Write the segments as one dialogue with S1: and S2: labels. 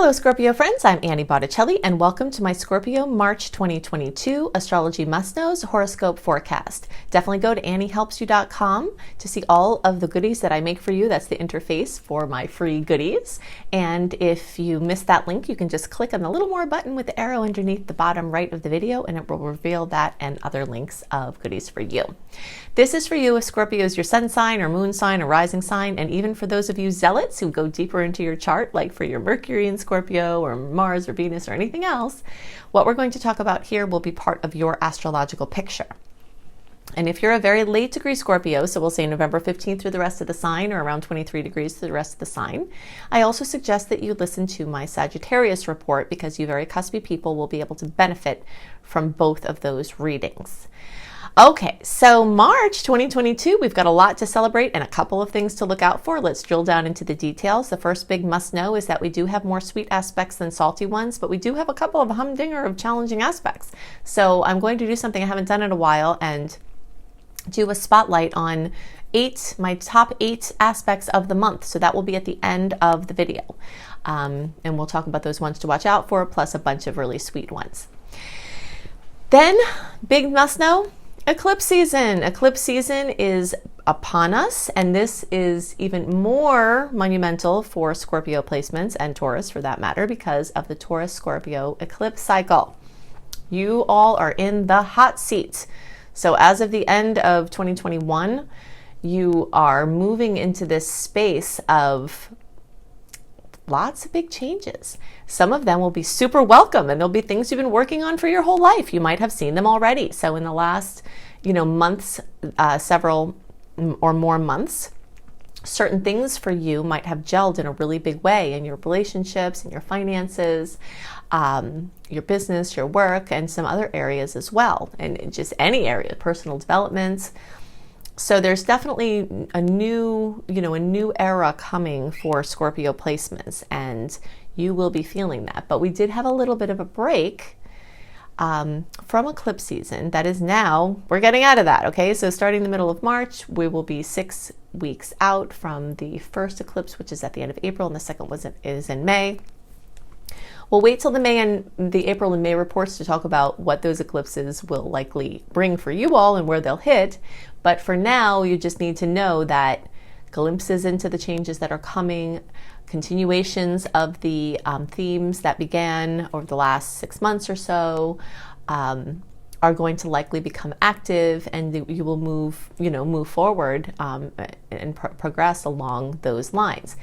S1: Hello Scorpio friends, I'm Annie Botticelli and welcome to my Scorpio March 2022 Astrology Must-Knows Horoscope Forecast. Definitely go to anniehelpsyou.com to see all of the goodies that I make for you. That's the interface for my free goodies. And if you missed that link, you can just click on the little more button with the arrow underneath the bottom right of the video and it will reveal that and other links of goodies for you. This is for you if Scorpio is your sun sign or moon sign or rising sign, and even for those of you zealots who go deeper into your chart, like for your Mercury in Scorpio or Mars or Venus or anything else. What we're going to talk about here will be part of your astrological picture. And if you're a very late degree Scorpio, so we'll say November 15th through the rest of the sign or around 23 degrees through the rest of the sign, I also suggest that you listen to my Sagittarius report because you very cuspy people will be able to benefit from both of those readings. Okay, so March 2022, we've got a lot to celebrate and a couple of things to look out for. Let's drill down into the details. The first big must know is that we do have more sweet aspects than salty ones, but we do have a couple of humdinger of challenging aspects. So I'm going to do something I haven't done in a while and do a spotlight on my top 8 aspects of the month. So that will be at the end of the video. And we'll talk about those ones to watch out for, plus a bunch of really sweet ones. Then, big must know. Eclipse season. Eclipse season is upon us, and this is even more monumental for Scorpio placements and Taurus for that matter because of the Taurus-Scorpio eclipse cycle. You all are in the hot seat. So as of the end of 2021, you are moving into this space of lots of big changes. Some of them will be super welcome and there'll be things you've been working on for your whole life. You might have seen them already. So in the last, months, several or more months, certain things for you might have gelled in a really big way in your relationships, in your finances, your business, your work, and some other areas as well. And just any area, personal development. So there's definitely a new era coming for Scorpio placements, and you will be feeling that. But we did have a little bit of a break from eclipse season. That is now, we're getting out of that, okay? So starting the middle of March, we will be 6 weeks out from the first eclipse, which is at the end of April, and the second is in May. We'll wait till the April and May reports to talk about what those eclipses will likely bring for you all and where they'll hit. But for now, you just need to know that glimpses into the changes that are coming, continuations of the themes that began over the last 6 months or so, are going to likely become active, and you will move forward and progress along those lines.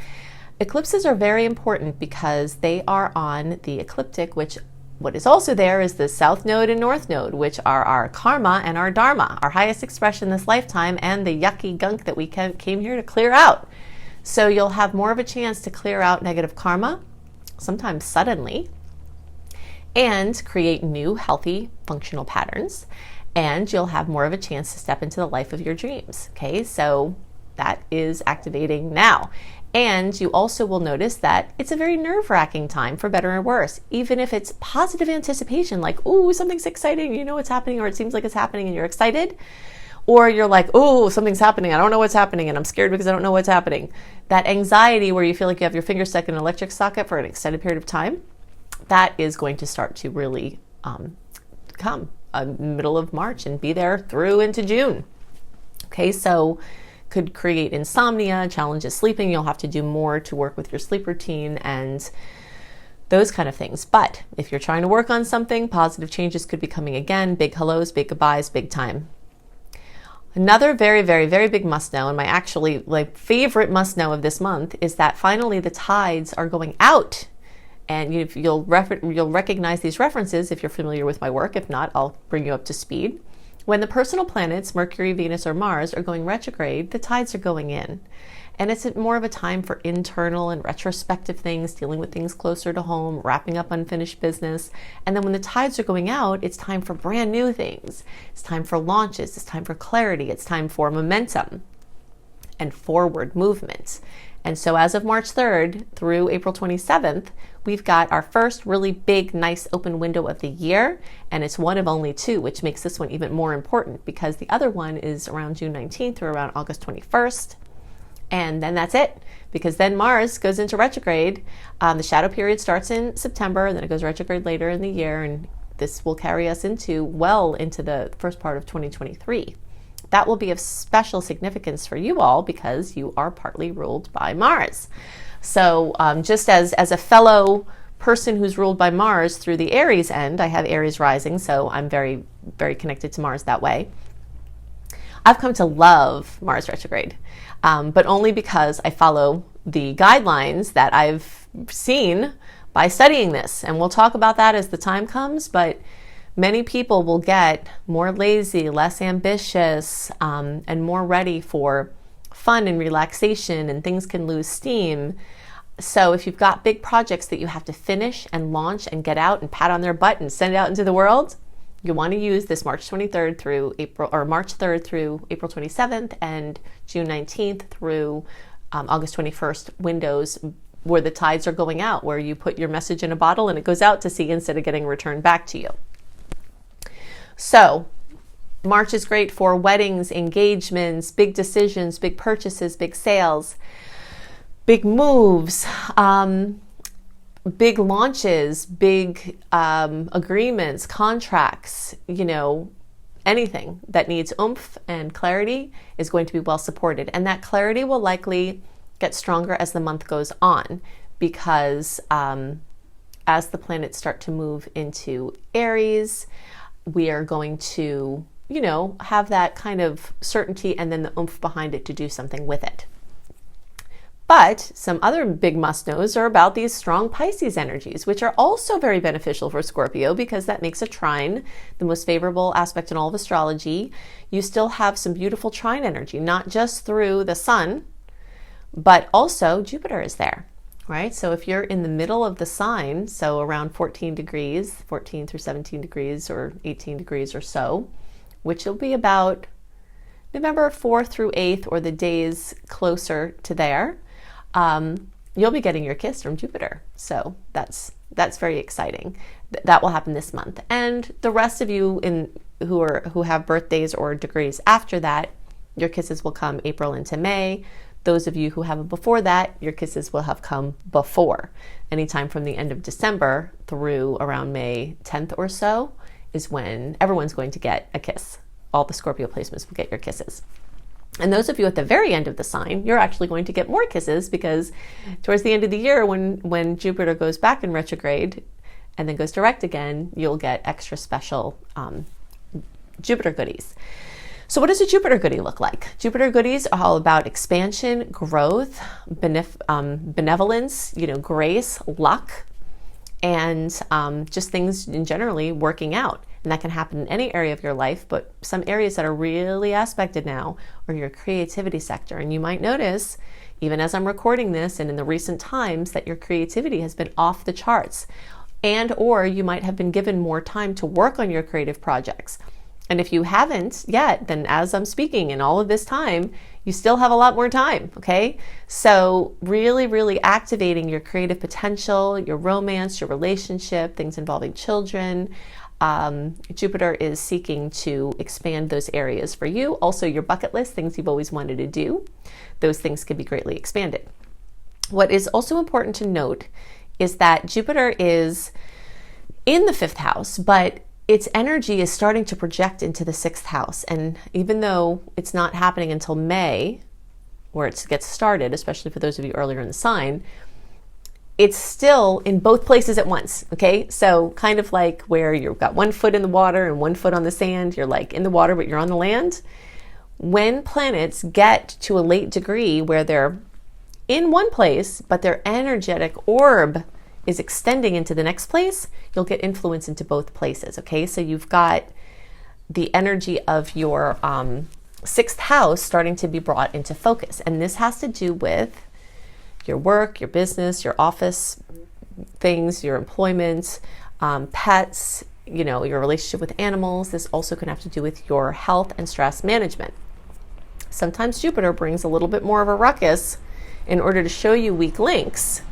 S1: Eclipses are very important because they are on the ecliptic, which what is also there is the South Node and North Node, which are our karma and our dharma, our highest expression this lifetime, and the yucky gunk that we came here to clear out. So you'll have more of a chance to clear out negative karma, sometimes suddenly, and create new, healthy, functional patterns. And you'll have more of a chance to step into the life of your dreams. Okay, so that is activating now. And you also will notice that it's a very nerve-wracking time, for better or worse. Even if it's positive anticipation, like, ooh, something's exciting, you know what's happening, or it seems like it's happening and you're excited. Or you're like, ooh, something's happening, I don't know what's happening, and I'm scared because I don't know what's happening. That anxiety where you feel like you have your finger stuck in an electric socket for an extended period of time, that is going to start to really come middle of March and be there through into June. Okay, so could create insomnia, challenges sleeping. You'll have to do more to work with your sleep routine and those kind of things. But if you're trying to work on something, positive changes could be coming again. Big hellos, big goodbyes, big time. Another very, very, very big must know, and my favorite must know of this month, is that finally the tides are going out. And you'll recognize these references if you're familiar with my work. If not, I'll bring you up to speed. When the personal planets, Mercury, Venus, or Mars, are going retrograde, the tides are going in. And it's more of a time for internal and retrospective things, dealing with things closer to home, wrapping up unfinished business. And then when the tides are going out, it's time for brand new things. It's time for launches. It's time for clarity. It's time for momentum and forward movement. And so as of March 3rd through April 27th, we've got our first really big, nice open window of the year, and it's one of only 2, which makes this one even more important because the other one is around June 19th or around August 21st. And then that's it, because then Mars goes into retrograde. The shadow period starts in September, and then it goes retrograde later in the year, and this will carry us well into the first part of 2023. That will be of special significance for you all because you are partly ruled by Mars. So just as a fellow person who's ruled by Mars through the Aries end, I have Aries rising, so I'm very, very connected to Mars that way. I've come to love Mars retrograde, but only because I follow the guidelines that I've seen by studying this. And we'll talk about that as the time comes, but many people will get more lazy, less ambitious, and more ready for fun and relaxation, and things can lose steam. So if you've got big projects that you have to finish and launch and get out and pat on their butt and send it out into the world, you want to use this March 23rd through March 3rd through April 27th and June 19th through August 21st windows where the tides are going out, where you put your message in a bottle and it goes out to sea instead of getting returned back to you. So March is great for weddings, engagements, big decisions, big purchases, big sales, big moves, big launches, big agreements, contracts, anything that needs oomph and clarity is going to be well supported. And that clarity will likely get stronger as the month goes on because as the planets start to move into Aries, we are going to, have that kind of certainty and then the oomph behind it to do something with it. But some other big must-knows are about these strong Pisces energies, which are also very beneficial for Scorpio because that makes a trine the most favorable aspect in all of astrology. You still have some beautiful trine energy, not just through the sun, but also Jupiter is there, right? So if you're in the middle of the sign, so around 14 through 17 degrees or 18 degrees or so, which will be about November 4th through 8th or the days closer to there, you'll be getting your kiss from Jupiter. So that's very exciting. That will happen this month. And the rest of you who have birthdays or degrees after that, your kisses will come April into May. Those of you who have it before that, your kisses will have come before. Anytime from the end of December through around May 10th or so is when everyone's going to get a kiss. All the Scorpio placements will get your kisses. And those of you at the very end of the sign, you're actually going to get more kisses because towards the end of the year when Jupiter goes back in retrograde and then goes direct again, you'll get extra special Jupiter goodies. So what does a Jupiter goodie look like? Jupiter goodies are all about expansion, growth, benevolence, grace, luck, and just things in generally working out. And that can happen in any area of your life, but some areas that are really aspected now are your creativity sector. And you might notice, even as I'm recording this and in the recent times, that your creativity has been off the charts. And or you might have been given more time to work on your creative projects. And if you haven't yet, then as I'm speaking in all of this time, you still have a lot more time, okay? So really, really activating your creative potential, your romance, your relationship, things involving children. Jupiter is seeking to expand those areas for you. Also your bucket list, things you've always wanted to do. Those things can be greatly expanded. What is also important to note is that Jupiter is in the 5th house, but its energy is starting to project into the 6th house. And even though it's not happening until May, where it gets started, especially for those of you earlier in the sign, it's still in both places at once, okay? So kind of like where you've got one foot in the water and one foot on the sand, you're like in the water, but you're on the land. When planets get to a late degree where they're in one place, but their energetic orb is extending into the next place, you'll get influence into both places, okay? So you've got the energy of your 6th house starting to be brought into focus. And this has to do with your work, your business, your office things, your employment, pets, your relationship with animals. This also can have to do with your health and stress management. Sometimes Jupiter brings a little bit more of a ruckus in order to show you weak links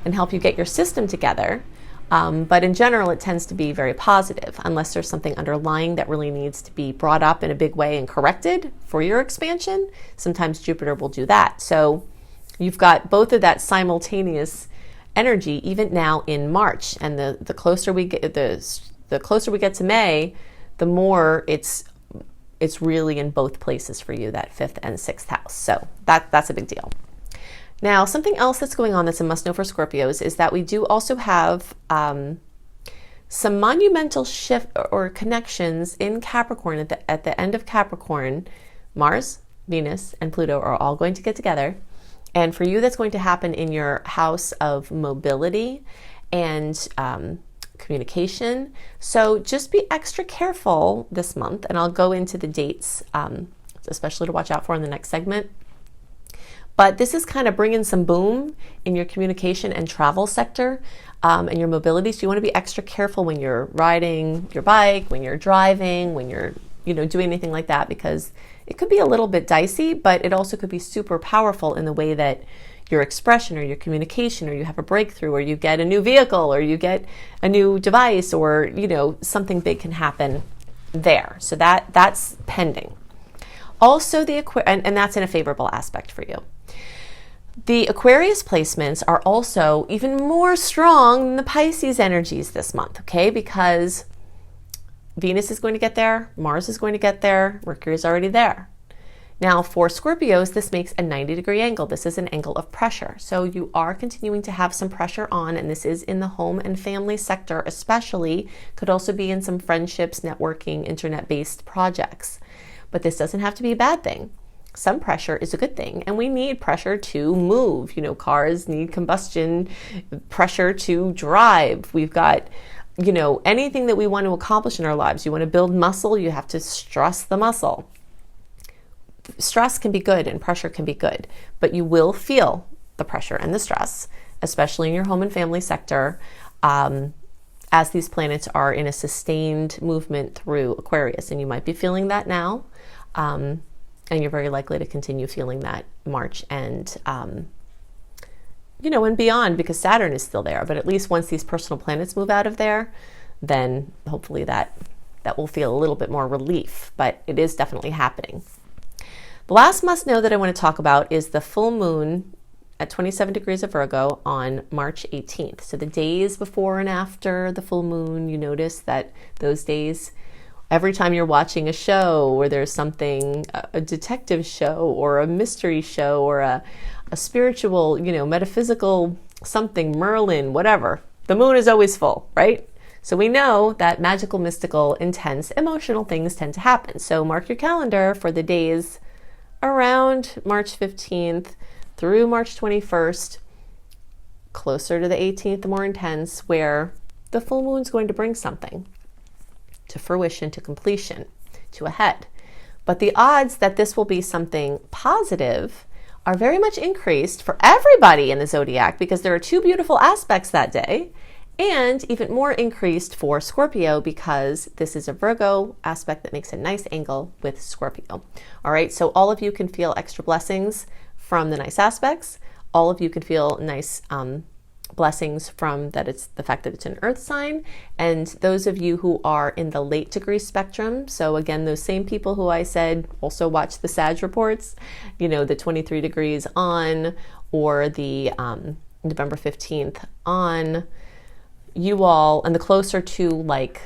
S1: and help you get your system together. But in general, it tends to be very positive, unless there's something underlying that really needs to be brought up in a big way and corrected for your expansion. Sometimes Jupiter will do that. So you've got both of that simultaneous energy even now in March. And the closer we get, the closer we get to May, the more it's really in both places for you, that 5th and 6th house. So that's a big deal. Now, something else that's going on that's a must know for Scorpios is that we do also have some monumental shift or connections in Capricorn. At the end of Capricorn, Mars, Venus, and Pluto are all going to get together. And for you, that's going to happen in your house of mobility and communication. So just be extra careful this month, and I'll go into the dates, especially to watch out for in the next segment. But this is kind of bringing some boom in your communication and travel sector and your mobility. So you want to be extra careful when you're riding your bike, when you're driving, when you're doing anything like that, because it could be a little bit dicey, but it also could be super powerful in the way that your expression or your communication, or you have a breakthrough, or you get a new vehicle, or you get a new device, or something big can happen there. So that's pending. Also, and that's in a favorable aspect for you. The Aquarius placements are also even more strong than the Pisces energies this month, okay? Because Venus is going to get there, Mars is going to get there, Mercury is already there. Now, for Scorpios, this makes a 90-degree angle. This is an angle of pressure. So you are continuing to have some pressure on, and this is in the home and family sector especially. Could also be in some friendships, networking, internet-based projects. But this doesn't have to be a bad thing. Some pressure is a good thing, and we need pressure to move. Cars need combustion, pressure to drive. We've got, anything that we want to accomplish in our lives. You want to build muscle, you have to stress the muscle. Stress can be good and pressure can be good, but you will feel the pressure and the stress, especially in your home and family sector, as these planets are in a sustained movement through Aquarius. And you might be feeling that now. And you're very likely to continue feeling that March and, and beyond, because Saturn is still there. But at least once these personal planets move out of there, then hopefully that will feel a little bit more relief. But it is definitely happening. The last must know that I want to talk about is the full moon at 27 degrees of Virgo on March 18th. So the days before and after the full moon, you notice that those days, every time you're watching a show or there's something, a detective show or a mystery show or a spiritual, metaphysical something, Merlin, whatever, the moon is always full, right? So we know that magical, mystical, intense, emotional things tend to happen. So mark your calendar for the days around March 15th through March 21st, closer to the 18th, the more intense, where the full moon's going to bring something to fruition, to completion, to a head. But the odds that this will be something positive are very much increased for everybody in the zodiac, because there are two beautiful aspects that day, and even more increased for Scorpio because this is a Virgo aspect that makes a nice angle with Scorpio. All right, so all of you can feel extra blessings from the nice aspects. All of you can feel nice blessings from the fact that it's an earth sign. And those of you who are in the late degree spectrum, so again, those same people who I said also watch the Sag reports, the 23 degrees on, or the November 15th on, you all, and the closer to like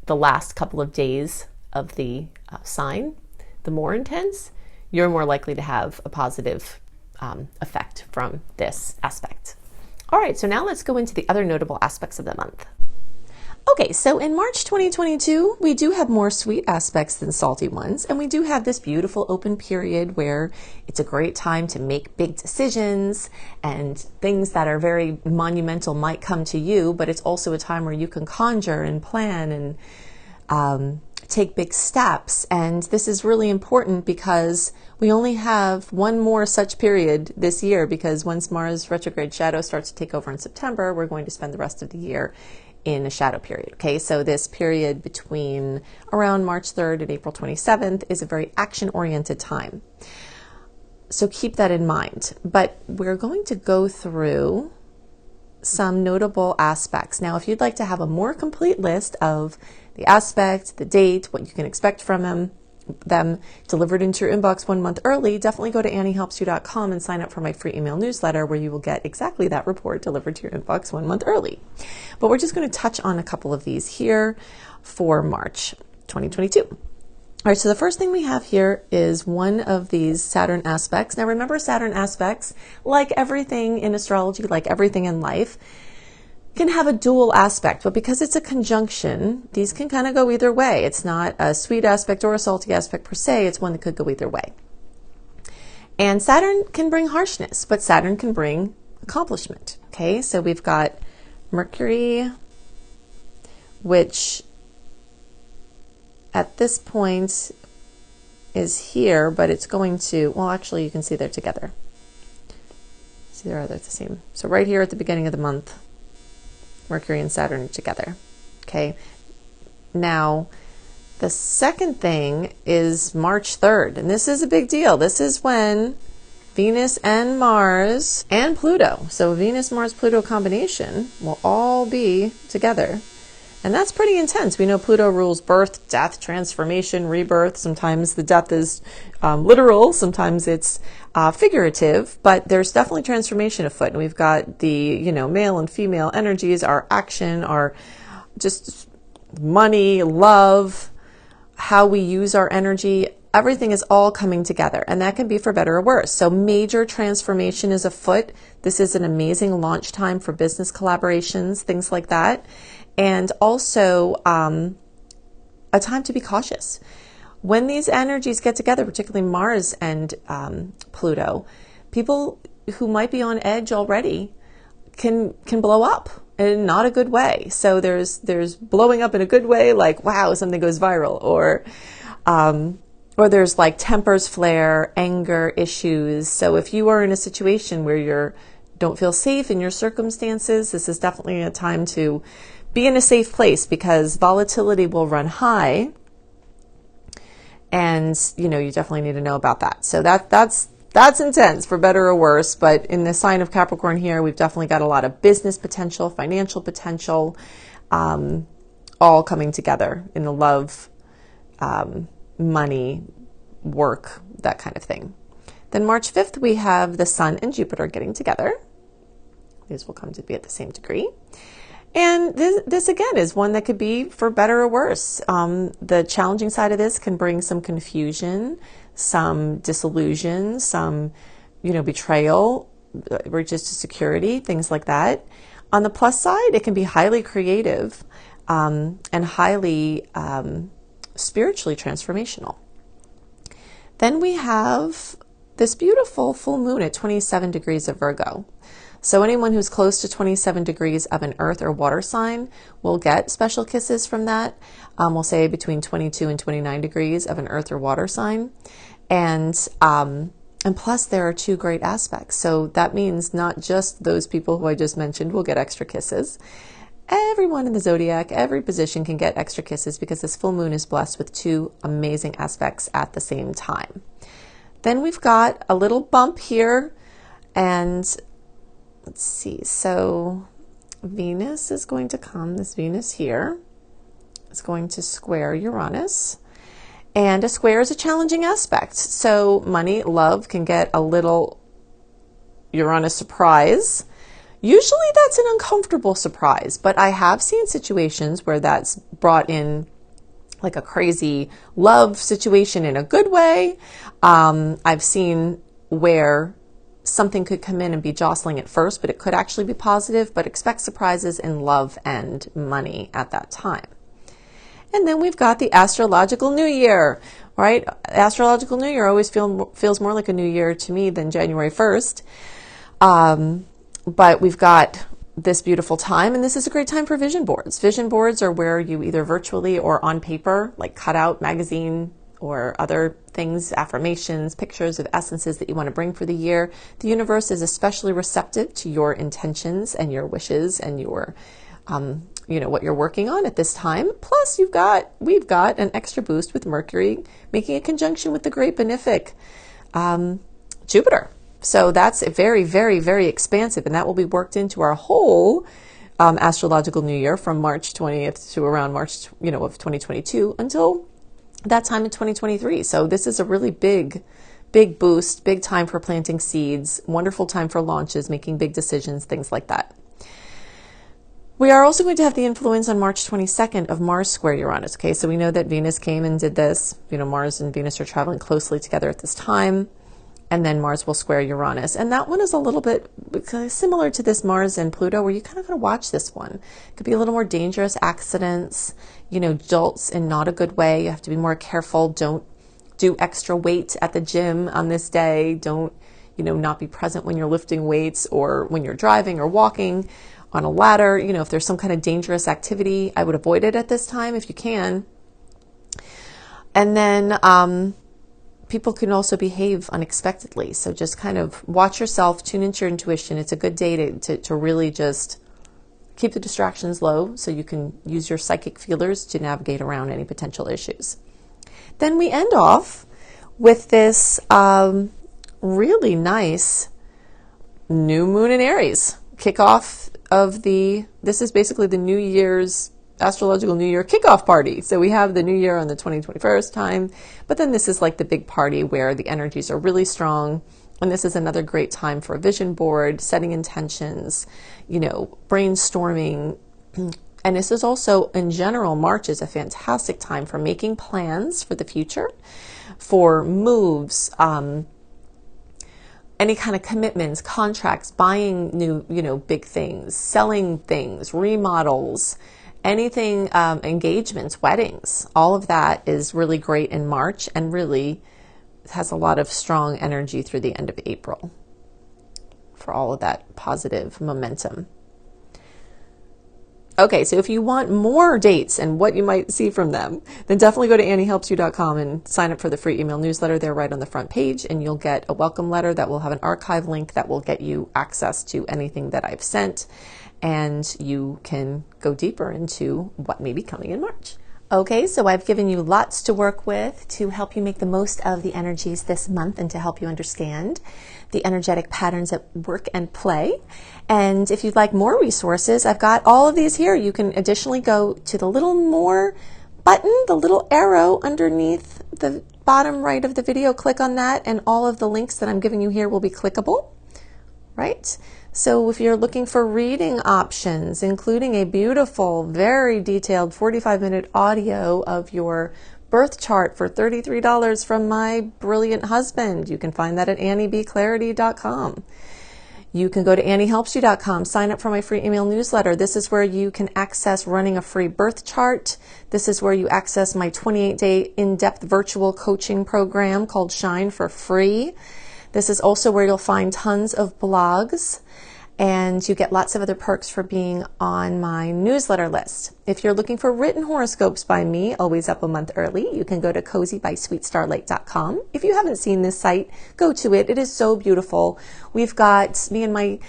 S1: the last couple of days of the sign, the more intense, you're more likely to have a positive effect from this aspect. All right, so now let's go into the other notable aspects of the month. Okay, so in March 2022, we do have more sweet aspects than salty ones, and we do have this beautiful open period where it's a great time to make big decisions, and things that are very monumental might come to you, but it's also a time where you can conjure and plan and take big steps. And this is really important because we only have one more such period this year, because once Mars retrograde shadow starts to take over in September, we're going to spend the rest of the year in a shadow period. Okay, so this period between around March 3rd and April 27th is a very action-oriented time. So keep that in mind. But we're going to go through some notable aspects. Now, if you'd like to have a more complete list of the aspect, the date, what you can expect from them, them delivered into your inbox 1 month early, definitely go to anniehelpsyou.com and sign up for my free email newsletter where you will get exactly that report delivered to your inbox 1 month early. But we're just going to touch on a couple of these here for March 2022. All right, so the first thing we have here is one of these Saturn aspects. Now remember, Saturn aspects, like everything in astrology, like everything in life, can have a dual aspect, but because it's a conjunction, these can kind of go either way. It's not a sweet aspect or a salty aspect per se, it's one that could go either way. And Saturn can bring harshness, but Saturn can bring accomplishment. Okay, so we've got Mercury, which at this point is here, but it's going to, well, actually you can see they're together. See, they're the same. So right here at the beginning of the month, Mercury and Saturn are together. Okay. Now, the second thing is March 3rd, and this is a big deal. This is when Venus and Mars and Pluto, so Venus, Mars, Pluto combination will all be together. And that's pretty intense. We know Pluto rules birth, death, transformation, rebirth. Sometimes the death is literal, sometimes it's figurative, but there's definitely transformation afoot. And we've got the, male and female energies, our action, our just money, love, how we use our energy. Everything is all coming together, and that can be for better or worse. So major transformation is afoot. This is an amazing launch time for business collaborations, things like that. And also a time to be cautious. When these energies get together, particularly Mars and Pluto, people who might be on edge already can blow up in not a good way. So there's blowing up in a good way, like, wow, something goes viral, or there's like tempers flare, anger issues. So if you are in a situation where you don't feel safe in your circumstances, this is definitely a time to be in a safe place, because volatility will run high, and you definitely need to know about that. So that's intense for better or worse. But in the sign of Capricorn here, we've definitely got a lot of business potential, financial potential, all coming together in the love, money, work, that kind of thing. Then March 5th, we have the Sun and Jupiter getting together. These will come to be at the same degree. And this again is one that could be for better or worse. The challenging side of this can bring some confusion, some disillusion, some, betrayal, breaches to security, things like that. On the plus side, it can be highly creative and highly spiritually transformational. Then we have this beautiful full moon at 27 degrees of Virgo. So anyone who's close to 27 degrees of an earth or water sign will get special kisses from that. We'll say between 22 and 29 degrees of an earth or water sign. And plus there are two great aspects. So that means not just those people who I just mentioned will get extra kisses. Everyone in the zodiac, every position can get extra kisses, because this full moon is blessed with two amazing aspects at the same time. Then we've got a little bump here, and let's see, so Venus is going to come, this Venus here is going to square Uranus, and a square is a challenging aspect. So money, love can get a little Uranus surprise. Usually that's an uncomfortable surprise, but I have seen situations where that's brought in like a crazy love situation in a good way. I've seen where something could come in and be jostling at first, but it could actually be positive. But expect surprises in love and money at that time. And then we've got the astrological new year, right? Astrological new year always feels more like a new year to me than January 1st. But we've got this beautiful time, and this is a great time for vision boards. Vision boards are where you either virtually or on paper, like cut out magazine or other things, affirmations, pictures of essences that you want to bring for the year. The universe is especially receptive to your intentions and your wishes and your, what you're working on at this time. Plus, we've got an extra boost with Mercury making a conjunction with the great benefic Jupiter. So that's very, very, very expansive, and that will be worked into our whole astrological new year from March 20th to around March, of 2022 until that time in 2023. So this is a really big boost, big time for planting seeds, wonderful time for launches, making big decisions, things like that. We are also going to have the influence on March 22nd of Mars square Uranus. Okay, so we know that Venus came and did this. You know, Mars and Venus are traveling closely together at this time. And then Mars will square Uranus. And that one is a little bit similar to this Mars and Pluto, where you kind of got to watch this one. It could be a little more dangerous accidents, you know, jolts in not a good way. You have to be more careful. Don't do extra weight at the gym on this day. Don't, you know, not be present when you're lifting weights or when you're driving or walking on a ladder. You know, if there's some kind of dangerous activity, I would avoid it at this time if you can. And then people can also behave unexpectedly. So just kind of watch yourself, tune into your intuition. It's a good day to really just keep the distractions low so you can use your psychic feelers to navigate around any potential issues. Then we end off with this really nice new moon in Aries. Kickoff of this is basically the New Year's astrological New Year kickoff party. So we have the New Year on the 21st time, but then this is like the big party where the energies are really strong. And this is another great time for a vision board, setting intentions, you know, brainstorming. And this is also, in general, March is a fantastic time for making plans for the future, for moves, any kind of commitments, contracts, buying new, you know, big things, selling things, remodels, anything, engagements, weddings. All of that is really great in March and really has a lot of strong energy through the end of April for all of that positive momentum. Okay, so if you want more dates and what you might see from them, then definitely go to anniehelpsyou.com and sign up for the free email newsletter there right on the front page, and you'll get a welcome letter that will have an archive link that will get you access to anything that I've sent, and you can go deeper into what may be coming in March. Okay, so I've given you lots to work with to help you make the most of the energies this month and to help you understand the energetic patterns at work and play. And if you'd like more resources, I've got all of these here. You can additionally go to the little more button, the little arrow underneath the bottom right of the video. Click on that, and all of the links that I'm giving you here will be clickable, right? So if you're looking for reading options, including a beautiful, very detailed 45-minute audio of your birth chart for $33 from my brilliant husband, you can find that at anniebclarity.com. You can go to anniehelpsyou.com, sign up for my free email newsletter. This is where you can access running a free birth chart. This is where you access my 28-day in-depth virtual coaching program called Shine for free. This is also where you'll find tons of blogs, and you get lots of other perks for being on my newsletter list. If you're looking for written horoscopes by me, always up a month early, you can go to cozybysweetstarlight.com. If you haven't seen this site, go to it. It is so beautiful. We've got, me and my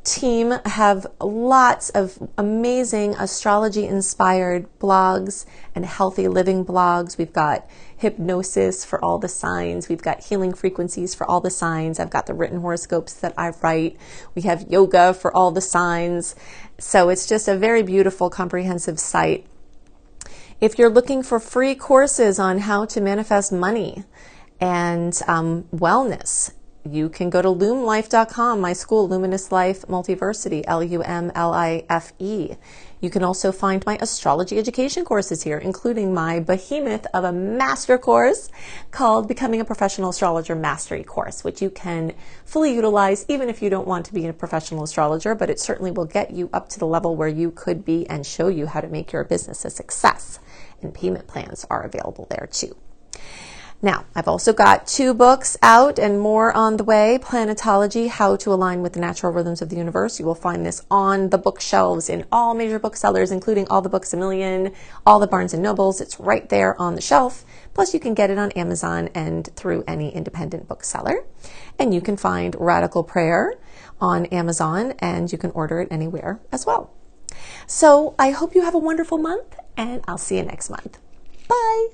S1: team have lots of amazing astrology-inspired blogs and healthy living blogs. We've got hypnosis for all the signs. We've got healing frequencies for all the signs. I've got the written horoscopes that I write. We have yoga for all the signs. So it's just a very beautiful, comprehensive site. If you're looking for free courses on how to manifest money and wellness, you can go to lumlife.com, my school, Luminous Life Multiversity, LUMLIFE. You can also find my astrology education courses here, including my behemoth of a master course called Becoming a Professional Astrologer Mastery Course, which you can fully utilize even if you don't want to be a professional astrologer, but it certainly will get you up to the level where you could be and show you how to make your business a success. And payment plans are available there too. Now, I've also got 2 books out and more on the way. Planetology, How to Align with the Natural Rhythms of the Universe. You will find this on the bookshelves in all major booksellers, including all the Books A Million, all the Barnes & Nobles. It's right there on the shelf. Plus, you can get it on Amazon and through any independent bookseller. And you can find Radical Prayer on Amazon, and you can order it anywhere as well. So I hope you have a wonderful month, and I'll see you next month. Bye.